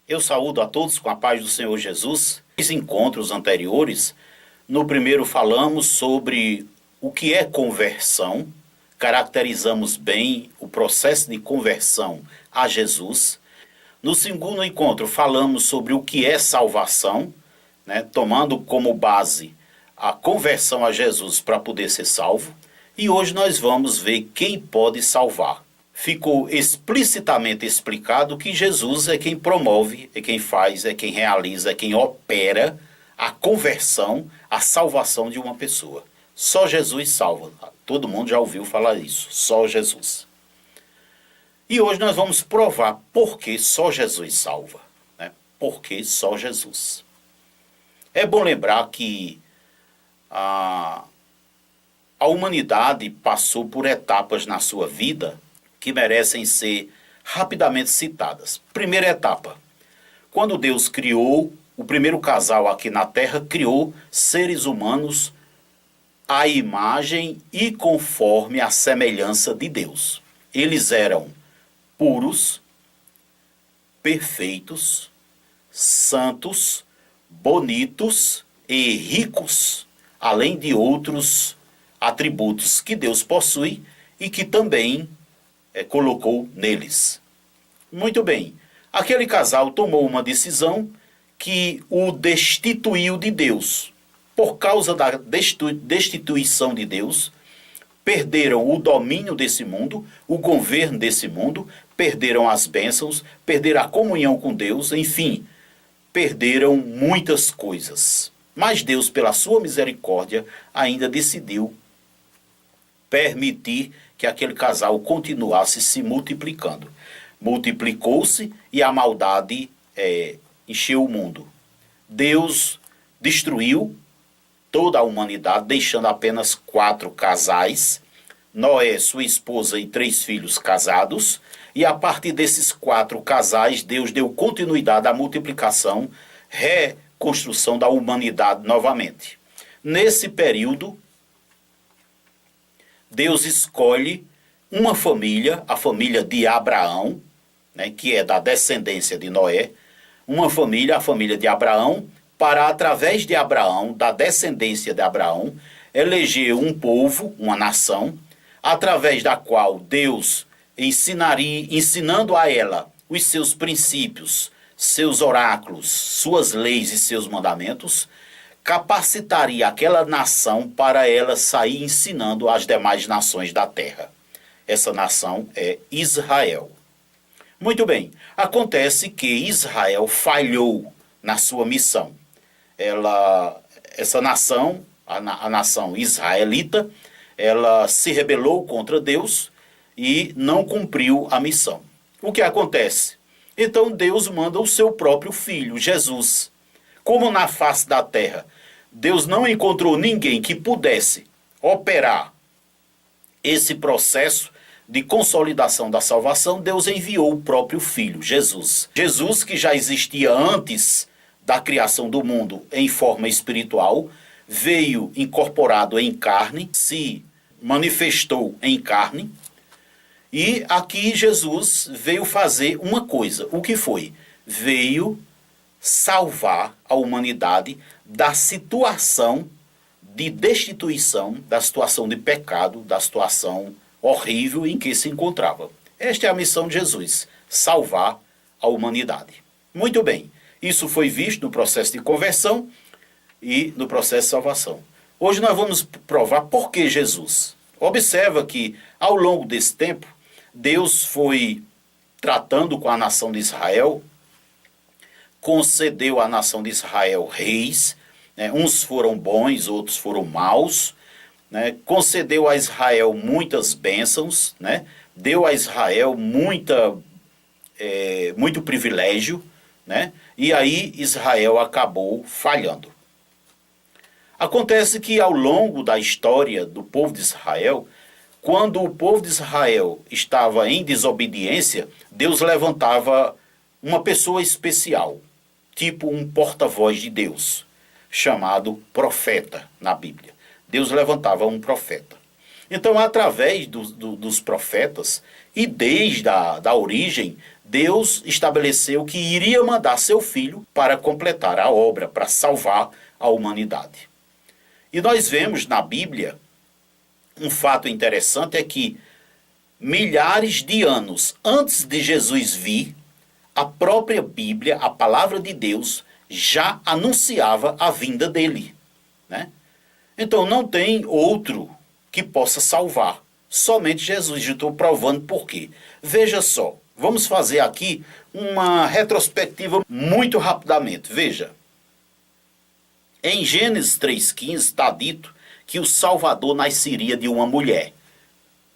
Eu saúdo a todos com a paz do Senhor Jesus. Nos encontros anteriores, no primeiro falamos sobre o que é conversão, caracterizamos bem o processo de conversão a Jesus. No segundo encontro falamos sobre o que é salvação, tomando como base a conversão a Jesus para poder ser salvo. E hoje nós vamos ver quem pode salvar. Ficou explicitamente explicado que Jesus é quem promove, é quem faz, é quem realiza, é quem opera a conversão, a salvação de uma pessoa. Só Jesus salva. Todo mundo já ouviu falar isso. Só Jesus. E hoje nós vamos provar por que só Jesus salva. Por que só Jesus. É bom lembrar que a humanidade passou por etapas na sua vida que merecem ser rapidamente citadas. Primeira etapa. Quando Deus criou, o primeiro casal aqui na Terra criou seres humanos à imagem e conforme a semelhança de Deus. Eles eram puros, perfeitos, santos, bonitos e ricos, além de outros atributos que Deus possui e que também colocou neles. Muito bem, aquele casal tomou uma decisão que o destituiu de Deus. Por causa da destituição de Deus, perderam o domínio desse mundo, o governo desse mundo, perderam as bênçãos, perderam a comunhão com Deus, enfim, perderam muitas coisas. Mas Deus, pela sua misericórdia, ainda decidiu permitir que aquele casal continuasse se multiplicando. Multiplicou-se e a maldade encheu o mundo. Deus destruiu toda a humanidade, deixando apenas 4 casais, Noé, sua esposa e 3 filhos casados, e a partir desses 4 casais, Deus deu continuidade à multiplicação, reconstrução da humanidade novamente. Nesse período, Deus escolhe uma família, a família de Abraão, que é da descendência de Noé, uma família, a família de Abraão, para, através de Abraão, da descendência de Abraão, eleger um povo, uma nação, através da qual Deus ensinando a ela os seus princípios, seus oráculos, suas leis e seus mandamentos, capacitaria aquela nação para ela sair ensinando as demais nações da terra. Essa nação é Israel. Muito bem, acontece que Israel falhou na sua missão. Essa nação, a nação israelita, ela se rebelou contra Deus e não cumpriu a missão. O que acontece? Então Deus manda o seu próprio filho, Jesus. Como na face da terra Deus não encontrou ninguém que pudesse operar esse processo de consolidação da salvação, Deus enviou o próprio Filho, Jesus. Jesus, que já existia antes da criação do mundo em forma espiritual, veio incorporado em carne, se manifestou em carne, e aqui Jesus veio fazer uma coisa. O que foi? Veio salvar a humanidade da situação de destituição, da situação de pecado, da situação horrível em que se encontrava. Esta é a missão de Jesus, salvar a humanidade. Muito bem, isso foi visto no processo de conversão e no processo de salvação. Hoje nós vamos provar por que Jesus. Observa que, ao longo desse tempo, Deus foi tratando com a nação de Israel, concedeu à nação de Israel reis, uns foram bons, outros foram maus, concedeu a Israel muitas bênçãos, deu a Israel muito privilégio, e aí Israel acabou falhando. Acontece que ao longo da história do povo de Israel, quando o povo de Israel estava em desobediência, Deus levantava uma pessoa especial, tipo um porta-voz de Deus, chamado profeta na Bíblia. Deus levantava um profeta. Então, através dos profetas, e desde a origem, Deus estabeleceu que iria mandar seu filho para completar a obra, para salvar a humanidade. E nós vemos na Bíblia um fato interessante, é que milhares de anos antes de Jesus vir, a própria Bíblia, a palavra de Deus, já anunciava a vinda dele, né? Então não tem outro que possa salvar, somente Jesus. Estou provando por quê. Veja só, vamos fazer aqui uma retrospectiva muito rapidamente. Veja, em Gênesis 3,15 está dito que o Salvador nasceria de uma mulher.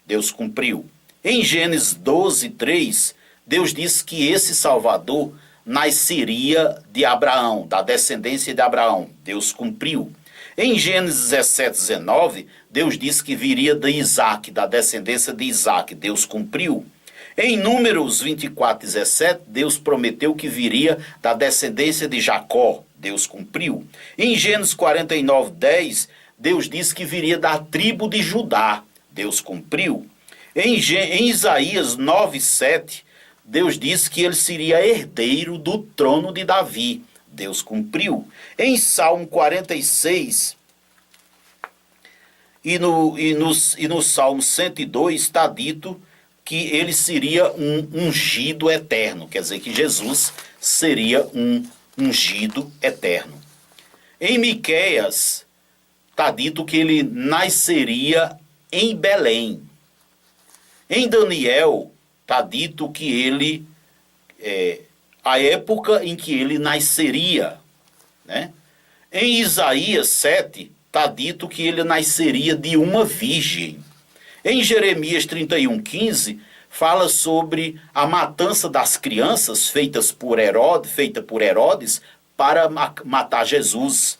Deus cumpriu. Em Gênesis 12,3, Deus disse que esse Salvador nasceria de Abraão, da descendência de Abraão. Deus cumpriu. Em Gênesis 17,19, Deus disse que viria de Isaac, da descendência de Isaac. Deus cumpriu. Em Números 24,17, Deus prometeu que viria da descendência de Jacó. Deus cumpriu. Em Gênesis 49,10, Deus disse que viria da tribo de Judá. Deus cumpriu. Em Isaías 9,7, Deus disse que ele seria herdeiro do trono de Davi. Deus cumpriu. Em Salmo 46 e no Salmo 102 está dito que ele seria um ungido eterno. Quer dizer que Jesus seria um ungido eterno. Em Miqueias está dito que ele nasceria em Belém. Em Daniel está dito que ele, a época em que ele nasceria, né? Em Isaías 7 está dito que ele nasceria de uma virgem. Em Jeremias 31,15 fala sobre a matança das crianças feita por Herodes para matar Jesus,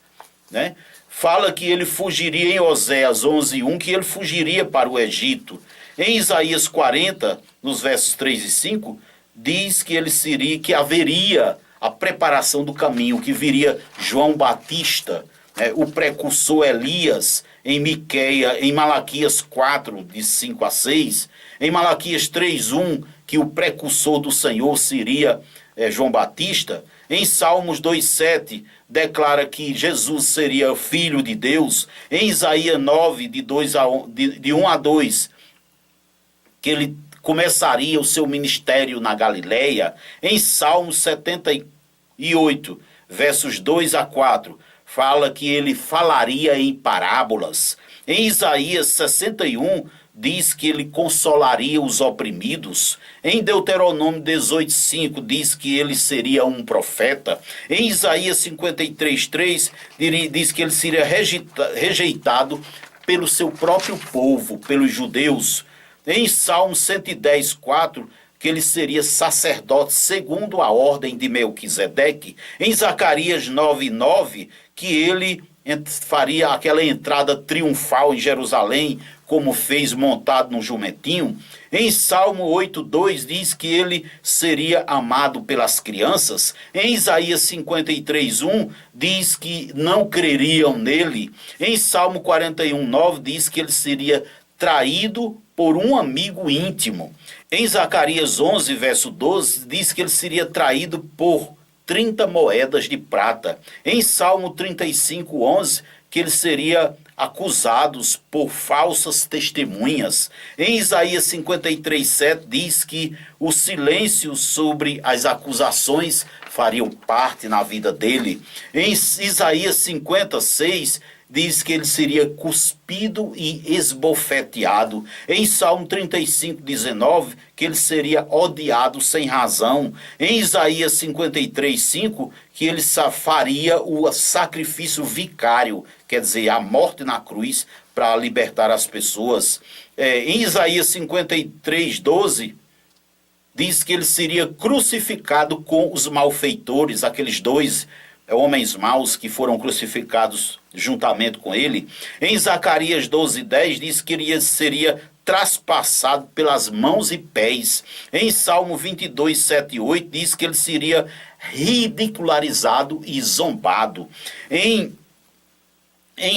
né? Fala que ele fugiria em Oséias 11,1, que ele fugiria para o Egito. Em Isaías 40, nos versos 3 e 5, diz que ele seria, que haveria a preparação do caminho, que viria João Batista, né, o precursor Elias, em Malaquias 4, de 5 a 6, em Malaquias 3,1, que o precursor do Senhor seria João Batista. Em Salmos 2,7 declara que Jesus seria filho de Deus. Em Isaías 9, de 1 a 2, que ele começaria o seu ministério na Galileia. Em Salmos 78, versos 2 a 4, fala que ele falaria em parábolas. Em Isaías 61, diz que ele consolaria os oprimidos. Em Deuteronômio 18,5 diz que ele seria um profeta. Em Isaías 53,3 diz que ele seria rejeitado pelo seu próprio povo, pelos judeus. Em Salmo 110,4, que ele seria sacerdote segundo a ordem de Melquisedeque. Em Zacarias 9,9, que ele faria aquela entrada triunfal em Jerusalém, como fez montado no jumentinho. Em Salmo 8,2 diz que ele seria amado pelas crianças. Em Isaías 53,1 diz que não creriam nele. Em Salmo 41,9 diz que ele seria traído por um amigo íntimo. Em Zacarias 11, verso 12, diz que ele seria traído por 30 moedas de prata. Em Salmo 35,11, que ele seria acusado por falsas testemunhas. Em Isaías 53,7 diz que o silêncio sobre as acusações fariam parte na vida dele. Em Isaías 56 diz que ele seria cuspido e esbofeteado. Em Salmo 35,19, que ele seria odiado sem razão. Em Isaías 53,5, que ele faria o sacrifício vicário, quer dizer, a morte na cruz para libertar as pessoas. Em Isaías 53,12, diz que ele seria crucificado com os malfeitores, aqueles dois homens maus que foram crucificados juntamente com ele. Em Zacarias 12,10 diz que ele seria traspassado pelas mãos e pés. Em Salmo 22, 7 e 8 diz que ele seria ridicularizado e zombado. Em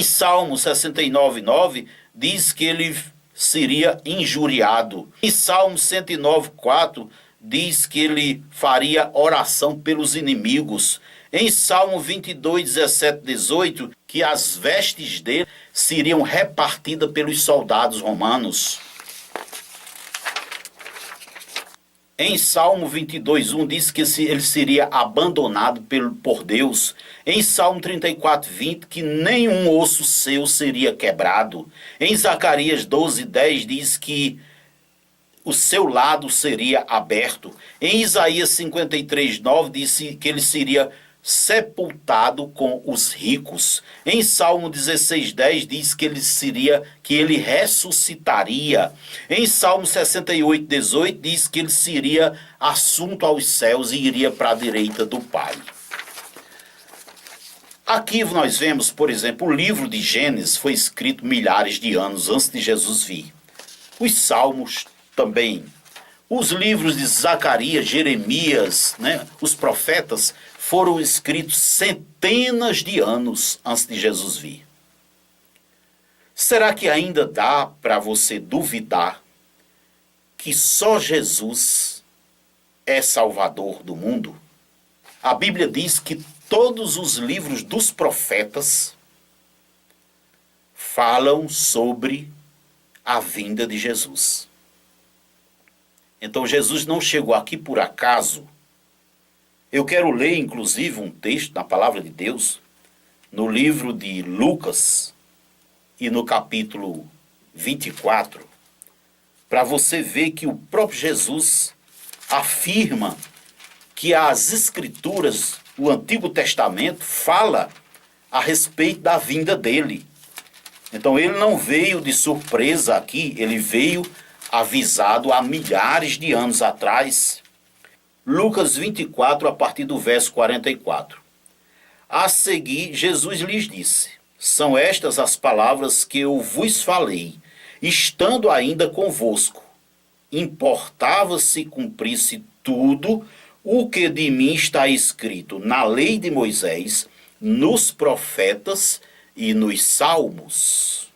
Salmo 69,9 diz que ele seria injuriado. Em Salmo 109,4 diz que ele faria oração pelos inimigos. Em Salmo 22, 17, 18, que as vestes dele seriam repartidas pelos soldados romanos. Em Salmo 22, 1 diz que ele seria abandonado por Deus. Em Salmo 34, 20, que nenhum osso seu seria quebrado. Em Zacarias 12, 10 diz que o seu lado seria aberto. Em Isaías 53, 9 diz que ele seria sepultado com os ricos. Em Salmo 16, 10 diz que ele ressuscitaria. Em Salmo 68, 18 diz que ele seria assunto aos céus e iria para a direita do Pai. Aqui nós vemos, por exemplo, o livro de Gênesis foi escrito milhares de anos antes de Jesus vir. Os Salmos também. Os livros de Zacarias, Jeremias, os profetas, foram escritos centenas de anos antes de Jesus vir. Será que ainda dá para você duvidar que só Jesus é Salvador do mundo? A Bíblia diz que todos os livros dos profetas falam sobre a vinda de Jesus. Então Jesus não chegou aqui por acaso. Eu quero ler, inclusive, um texto na Palavra de Deus, no livro de Lucas, e no capítulo 24, para você ver que o próprio Jesus afirma que as Escrituras, o Antigo Testamento, fala a respeito da vinda dele. Então ele não veio de surpresa aqui, ele veio avisado há milhares de anos atrás. Lucas 24, a partir do verso 44. A seguir, Jesus lhes disse: são estas as palavras que eu vos falei, estando ainda convosco. Importava se cumprisse tudo o que de mim está escrito na lei de Moisés, nos profetas e nos salmos.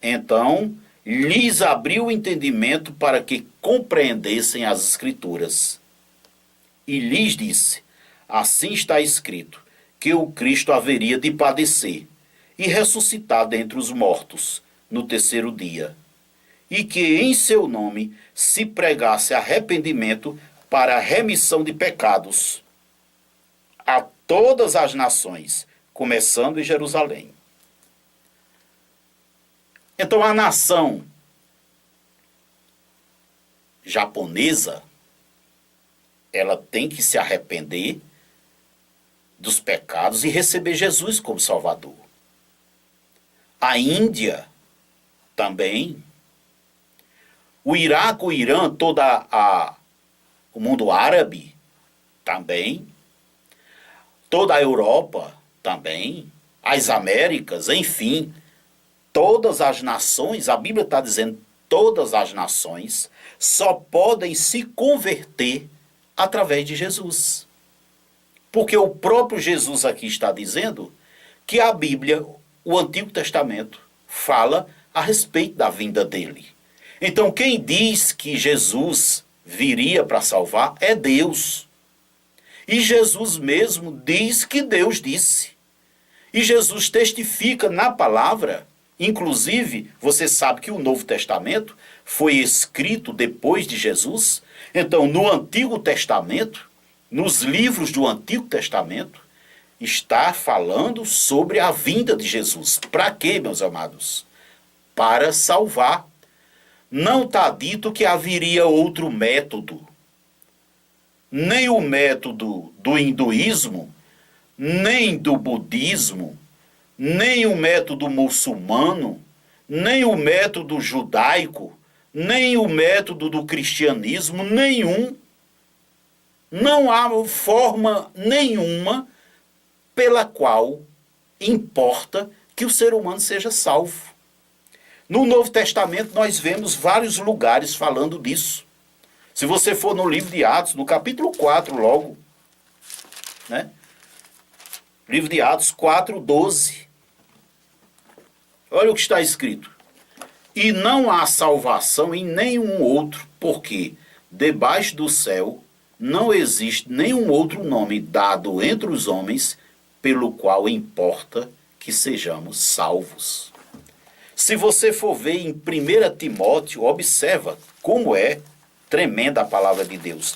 Então, lhes abriu o entendimento para que compreendessem as Escrituras. E lhes disse: assim está escrito, que o Cristo haveria de padecer e ressuscitar dentre os mortos no terceiro dia, e que em seu nome se pregasse arrependimento para a remissão de pecados a todas as nações, começando em Jerusalém. Então a nação japonesa, ela tem que se arrepender dos pecados e receber Jesus como Salvador. A Índia também. O Iraque, o Irã, o mundo árabe também. Toda a Europa também. As Américas, enfim. Todas as nações, a Bíblia está dizendo, todas as nações só podem se converter através de Jesus. Porque o próprio Jesus aqui está dizendo que a Bíblia, o Antigo Testamento, fala a respeito da vinda dele. Então quem diz que Jesus viria para salvar é Deus. E Jesus mesmo diz que Deus disse. E Jesus testifica na palavra. Inclusive, você sabe que o Novo Testamento foi escrito depois de Jesus. Então, no Antigo Testamento, nos livros do Antigo Testamento, está falando sobre a vinda de Jesus. Para quê, meus amados? Para salvar. Não está dito que haveria outro método. Nem o método do hinduísmo, nem do budismo, nem o método muçulmano, nem o método judaico, nem o método do cristianismo, nenhum. Não há forma nenhuma pela qual importa que o ser humano seja salvo. No Novo Testamento nós vemos vários lugares falando disso. Se você for no livro de Atos, no capítulo 4 logo, livro de Atos 4, 12. Olha o que está escrito. E não há salvação em nenhum outro, porque debaixo do céu não existe nenhum outro nome dado entre os homens pelo qual importa que sejamos salvos. Se você for ver em 1 Timóteo, observa como é tremenda a palavra de Deus.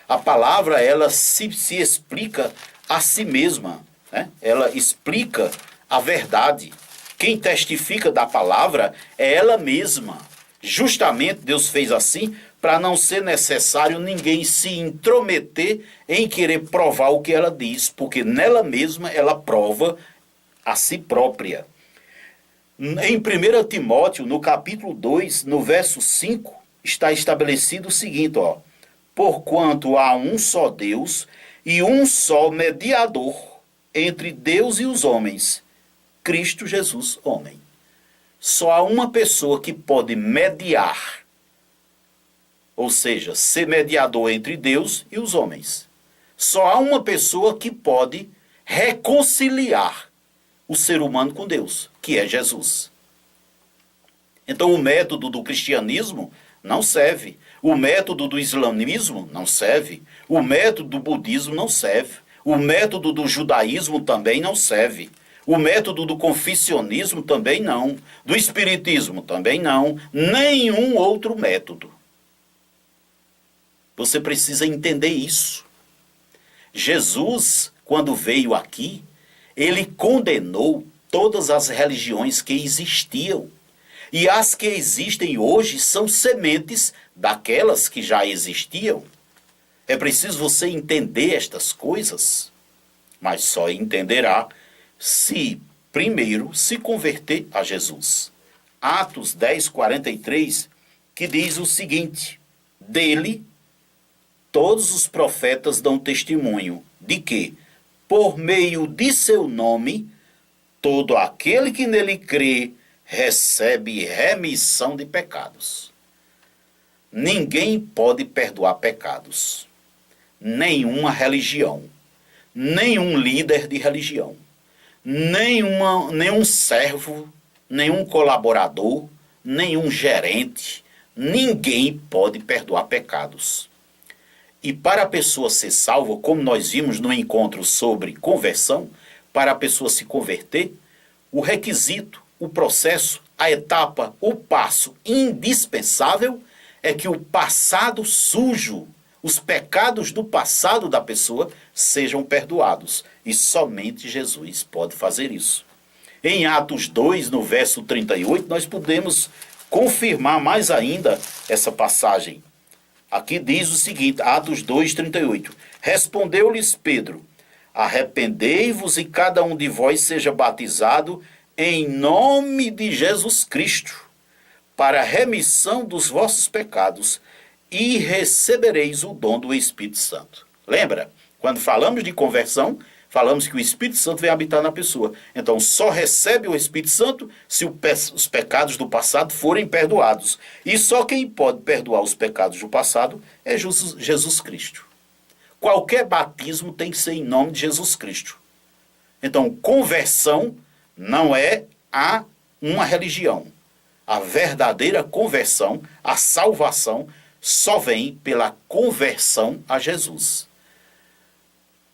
A palavra, ela se explica a si mesma, né? Ela explica a verdade. Quem testifica da palavra é ela mesma. Justamente Deus fez assim para não ser necessário ninguém se intrometer em querer provar o que ela diz, porque nela mesma ela prova a si própria. Em 1 Timóteo, no capítulo 2, no verso 5, está estabelecido o seguinte, ó: porquanto há um só Deus e um só mediador entre Deus e os homens, Cristo Jesus, homem. Só há uma pessoa que pode mediar, ou seja, ser mediador entre Deus e os homens. Só há uma pessoa que pode reconciliar o ser humano com Deus, que é Jesus. Então o método do cristianismo não serve. O método do islamismo não serve. O método do budismo não serve. O método do judaísmo também não serve. O método do confucionismo também não. Do espiritismo também não. Nenhum outro método. Você precisa entender isso. Jesus, quando veio aqui, ele condenou todas as religiões que existiam. E as que existem hoje são sementes daquelas que já existiam. É preciso você entender estas coisas, mas só entenderá se primeiro se converter a Jesus. Atos 10:43, que diz o seguinte: dele todos os profetas dão testemunho de que, por meio de seu nome, todo aquele que nele crê recebe remissão de pecados. Ninguém pode perdoar pecados. Nenhuma religião, nenhum líder de religião, nenhum servo, nenhum colaborador, nenhum gerente, ninguém pode perdoar pecados. E para a pessoa ser salva, como nós vimos no encontro sobre conversão, para a pessoa se converter, o requisito, o processo, a etapa, o passo indispensável é que o passado sujo, os pecados do passado da pessoa sejam perdoados. E somente Jesus pode fazer isso. Em Atos 2, no verso 38, nós podemos confirmar mais ainda essa passagem. Aqui diz o seguinte, Atos 2:38. Respondeu-lhes Pedro: arrependei-vos e cada um de vós seja batizado em nome de Jesus Cristo, para a remissão dos vossos pecados, e recebereis o dom do Espírito Santo. Lembra? Quando falamos de conversão, falamos que o Espírito Santo vem habitar na pessoa. Então, só recebe o Espírito Santo se os pecados do passado forem perdoados. E só quem pode perdoar os pecados do passado é Jesus Cristo. Qualquer batismo tem que ser em nome de Jesus Cristo. Então, conversão não é uma religião. A verdadeira conversão, a salvação, só vem pela conversão a Jesus.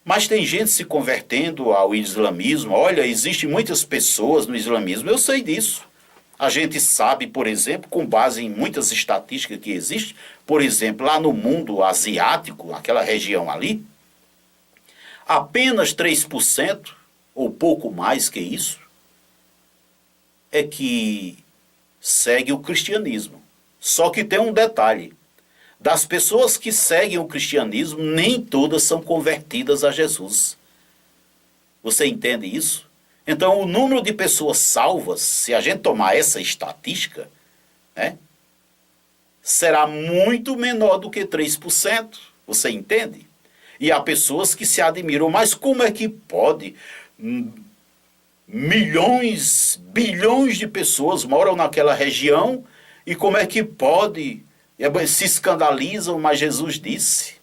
Mas tem gente se convertendo ao islamismo. Olha, existem muitas pessoas no islamismo, eu sei disso. A gente sabe, por exemplo, com base em muitas estatísticas que existem, por exemplo, lá no mundo asiático, naquela região ali, apenas 3%, ou pouco mais que isso, é que segue o cristianismo. Só que tem um detalhe. Das pessoas que seguem o cristianismo, nem todas são convertidas a Jesus. Você entende isso? Então, o número de pessoas salvas, se a gente tomar essa estatística, né, será muito menor do que 3%. Você entende? E há pessoas que se admiram, mas como é que pode? Milhões, bilhões de pessoas moram naquela região, e como é que pode? Se escandalizam, mas Jesus disse: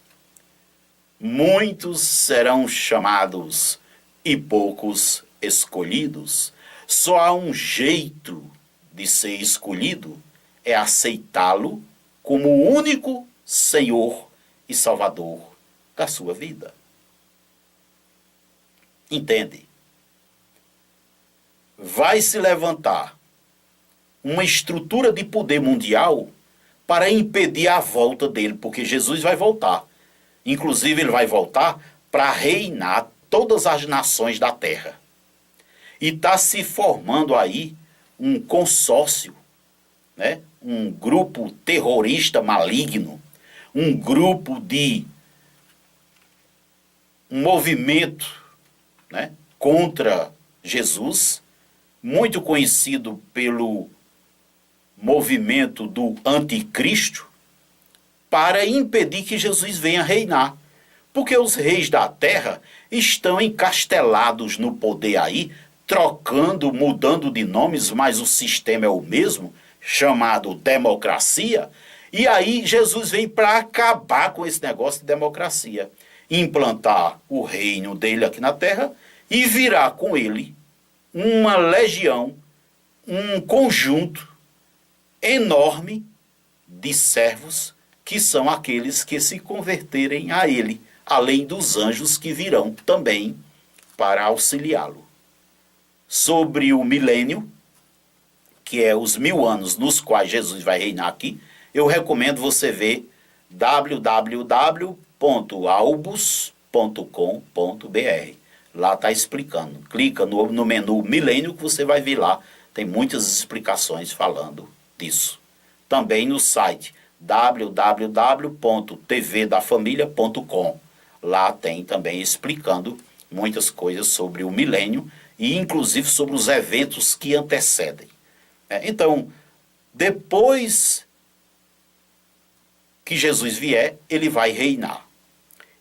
muitos serão chamados e poucos escolhidos. Só há um jeito de ser escolhido, é aceitá-lo como o único Senhor e Salvador da sua vida. Entende? Vai se levantar uma estrutura de poder mundial para impedir a volta dele, porque Jesus vai voltar. Inclusive, ele vai voltar para reinar todas as nações da terra. E está se formando aí um consórcio, né? Um grupo terrorista maligno, um grupo de um movimento, né, contra Jesus, muito conhecido pelo movimento do anticristo, para impedir que Jesus venha reinar. Porque os reis da terra estão encastelados no poder aí, trocando, mudando de nomes, mas o sistema é o mesmo, chamado democracia. E aí Jesus vem para acabar com esse negócio de democracia, implantar o reino dele aqui na terra e virar com ele uma legião, um conjunto enorme de servos, que são aqueles que se converterem a ele, além dos anjos que virão também para auxiliá-lo. Sobre o milênio, que é os 1000 anos nos quais Jesus vai reinar aqui, eu recomendo você ver www.albus.com.br. Lá está explicando. Clica no menu milênio que você vai ver lá. Tem muitas explicações falando disso. Também no site www.tvdafamilia.com. Lá tem também explicando muitas coisas sobre o milênio e inclusive sobre os eventos que antecedem. Então, depois que Jesus vier, ele vai reinar.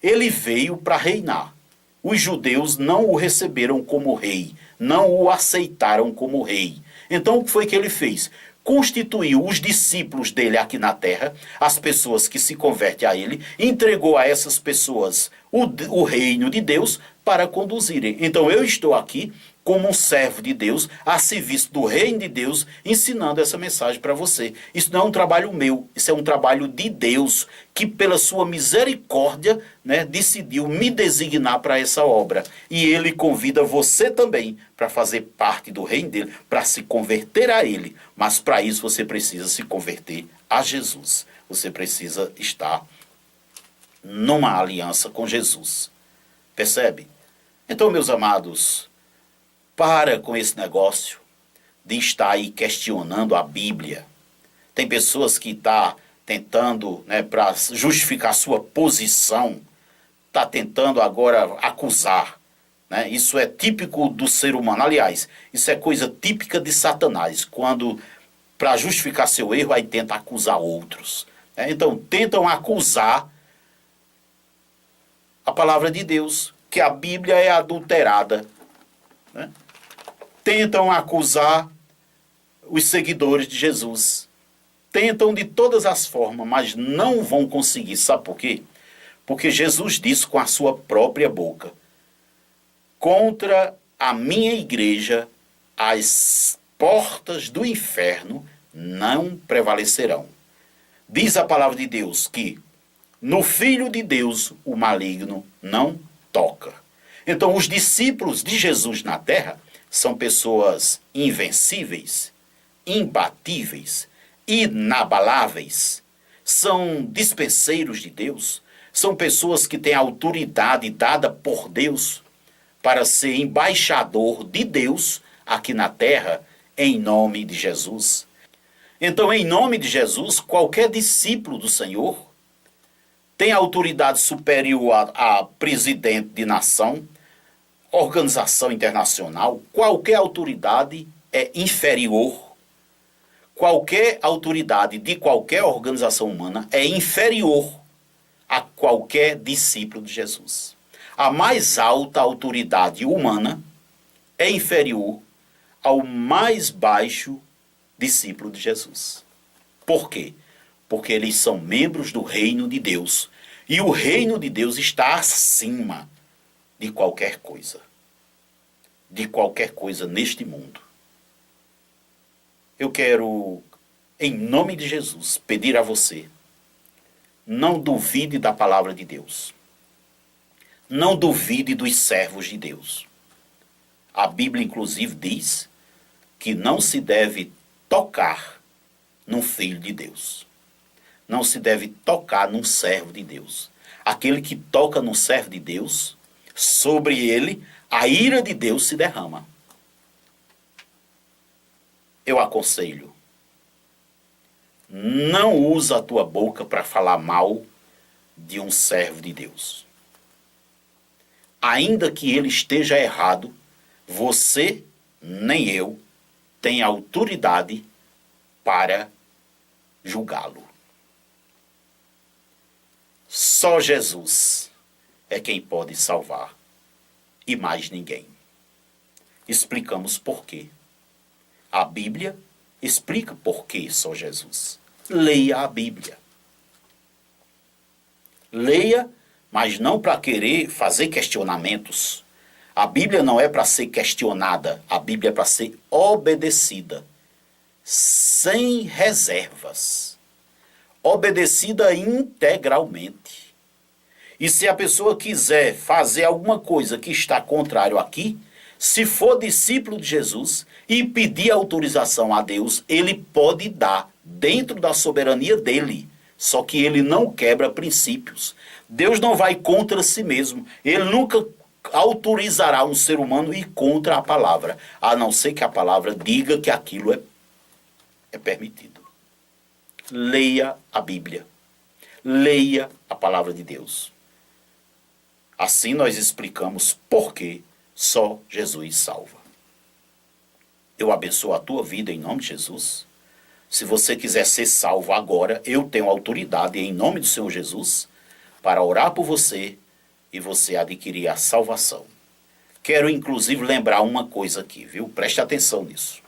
Ele veio para reinar. Os judeus não o receberam como rei, não o aceitaram como rei. Então, o que foi que ele fez? Constituiu os discípulos dele aqui na terra, as pessoas que se convertem a ele, entregou a essas pessoas o reino de Deus para conduzirem. Então eu estou aqui como um servo de Deus, a serviço do reino de Deus, ensinando essa mensagem para você. Isso não é um trabalho meu, isso é um trabalho de Deus, que pela sua misericórdia, né, decidiu me designar para essa obra. E ele convida você também para fazer parte do reino dele, para se converter a ele. Mas para isso você precisa se converter a Jesus. Você precisa estar numa aliança com Jesus. Percebe? Então, meus amados, para com esse negócio de estar aí questionando a Bíblia. Tem pessoas que estão tentando, né, para justificar sua posição, está tentando agora acusar. Né? Isso é típico do ser humano. Aliás, isso é coisa típica de Satanás, quando, para justificar seu erro, aí tenta acusar outros. Então, tentam acusar a palavra de Deus, que a Bíblia é adulterada. Né? Tentam acusar os seguidores de Jesus. Tentam de todas as formas, mas não vão conseguir. Sabe por quê? Porque Jesus disse com a sua própria boca: contra a minha igreja, as portas do inferno não prevalecerão. Diz a palavra de Deus que no Filho de Deus o maligno não toca. Então, os discípulos de Jesus na terra são pessoas invencíveis, imbatíveis, inabaláveis. São dispenseiros de Deus. São pessoas que têm autoridade dada por Deus para ser embaixador de Deus aqui na terra, em nome de Jesus. Então, em nome de Jesus, qualquer discípulo do Senhor tem autoridade superior a presidente de nação, organização internacional. Qualquer autoridade é inferior. Qualquer autoridade de qualquer organização humana é inferior a qualquer discípulo de Jesus. A mais alta autoridade humana é inferior ao mais baixo discípulo de Jesus. Por quê? Porque eles são membros do reino de Deus. E o reino de Deus está acima de qualquer coisa. De qualquer coisa neste mundo. Eu quero, em nome de Jesus, pedir a você não duvide da palavra de Deus. Não duvide dos servos de Deus. A Bíblia, inclusive, diz que não se deve tocar num filho de Deus. Não se deve tocar num servo de Deus. Aquele que toca num servo de Deus, sobre ele, a ira de Deus se derrama. Eu aconselho, não usa a tua boca para falar mal de um servo de Deus. Ainda que ele esteja errado, você, nem eu, tem autoridade para julgá-lo. Só Jesus é quem pode salvar, e mais ninguém. Explicamos por quê. A Bíblia explica por que só Jesus. Leia a Bíblia. Leia, mas não para querer fazer questionamentos. A Bíblia não é para ser questionada, a Bíblia é para ser obedecida, sem reservas. Obedecida integralmente. E se a pessoa quiser fazer alguma coisa que está contrário aqui, se for discípulo de Jesus e pedir autorização a Deus, ele pode dar dentro da soberania dele. Só que ele não quebra princípios. Deus não vai contra si mesmo. Ele nunca autorizará um ser humano ir contra a palavra, a não ser que a palavra diga que aquilo é permitido. Leia a Bíblia. Leia a palavra de Deus. Assim nós explicamos por que só Jesus salva. Eu abençoo a tua vida em nome de Jesus. Se você quiser ser salvo agora, eu tenho autoridade em nome do Senhor Jesus para orar por você e você adquirir a salvação. Quero inclusive lembrar uma coisa aqui, viu? Preste atenção nisso.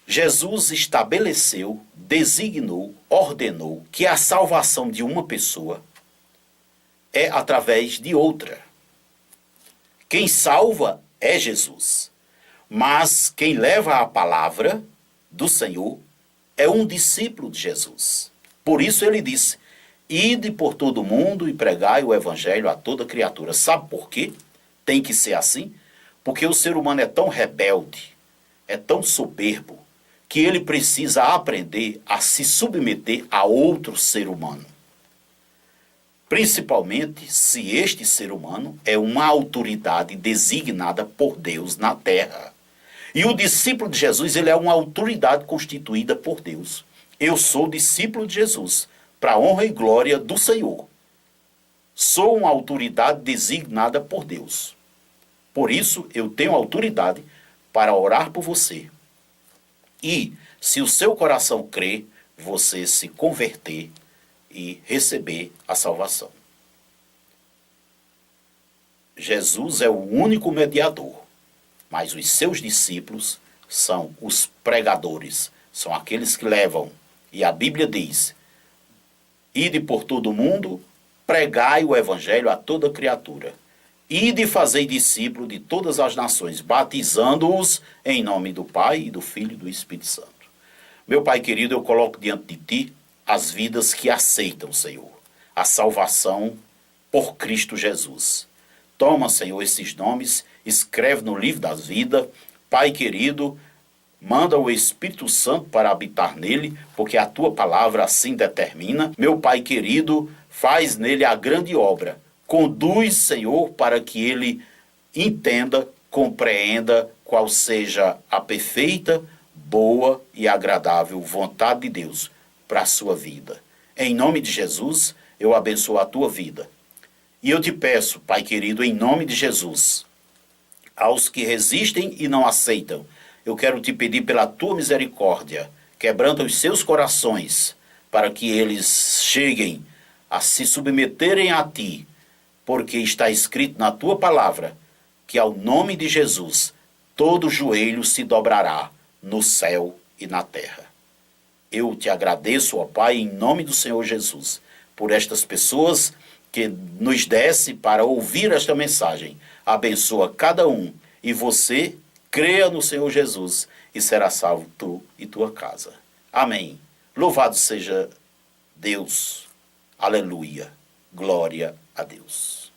Jesus estabeleceu, designou, ordenou que a salvação de uma pessoa é através de outra. Quem salva é Jesus. Mas quem leva a palavra do Senhor é um discípulo de Jesus. Por isso ele disse: ide por todo mundo e pregai o evangelho a toda criatura. Sabe por quê? Tem que ser assim? Porque o ser humano é tão rebelde, é tão soberbo, que ele precisa aprender a se submeter a outro ser humano. Principalmente se este ser humano é uma autoridade designada por Deus na terra. E o discípulo de Jesus, ele é uma autoridade constituída por Deus. Eu sou discípulo de Jesus, para a honra e glória do Senhor. Sou uma autoridade designada por Deus. Por isso, eu tenho autoridade para orar por você. E, se o seu coração crer, você se converter e receber a salvação. Jesus é o único mediador, mas os seus discípulos são os pregadores, são aqueles que levam. E a Bíblia diz: ide por todo mundo, pregai o evangelho a toda criatura. Ide fazei discípulo de todas as nações, batizando-os em nome do Pai, e do Filho e do Espírito Santo. Meu Pai querido, eu coloco diante de Ti as vidas que aceitam, Senhor, a salvação por Cristo Jesus. Toma, Senhor, esses nomes, escreve no livro das vidas. Pai querido, manda o Espírito Santo para habitar nele, porque a Tua palavra assim determina. Meu Pai querido, faz nele a grande obra. Conduz, Senhor, para que ele entenda, compreenda qual seja a perfeita, boa e agradável vontade de Deus para a sua vida. Em nome de Jesus, eu abençoo a tua vida. E eu te peço, Pai querido, em nome de Jesus, aos que resistem e não aceitam, eu quero te pedir pela tua misericórdia, quebranta os seus corações, para que eles cheguem a se submeterem a ti, porque está escrito na tua palavra que ao nome de Jesus todo joelho se dobrará no céu e na terra. Eu te agradeço, ó Pai, em nome do Senhor Jesus, por estas pessoas que nos desse para ouvir esta mensagem. Abençoa cada um e você creia no Senhor Jesus e será salvo tu e tua casa. Amém. Louvado seja Deus. Aleluia. Glória a Deus.